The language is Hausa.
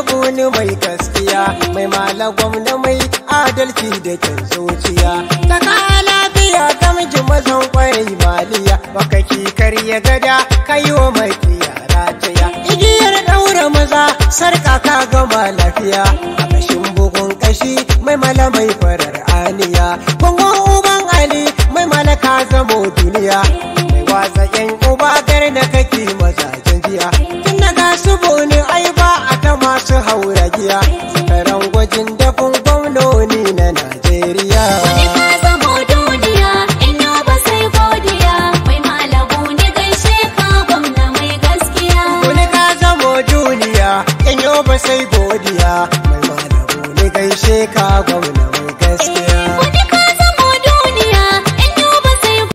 buni mai gaskiya, mai mala gwamna mai adalci da kyan zuciya. Saka lafiya ga miji mazan kwarai maliya, baka ki karya gada kayo mai kiyara taya. Igiyar daura maza sarka ka gama lafiya, a kashin bugun kashi mai mala mai farar aniya. Bangon uban Ali mai mala ka zamo duniya, mai wasa yan uba gar da kake mazajen jiya. Tun daga su buni ai ba a ta masu hauragiya, zakaran gwajin dafin gwamnoni na Najeriya. Wani ka zamo duniya, in yau ba sai godiya, mai malabu ne gaishe ka gwamna mai gaskiya. Wani ka zamo duniya, in yau ba sai godiya, mai malabu ne gaishe ka gwamna.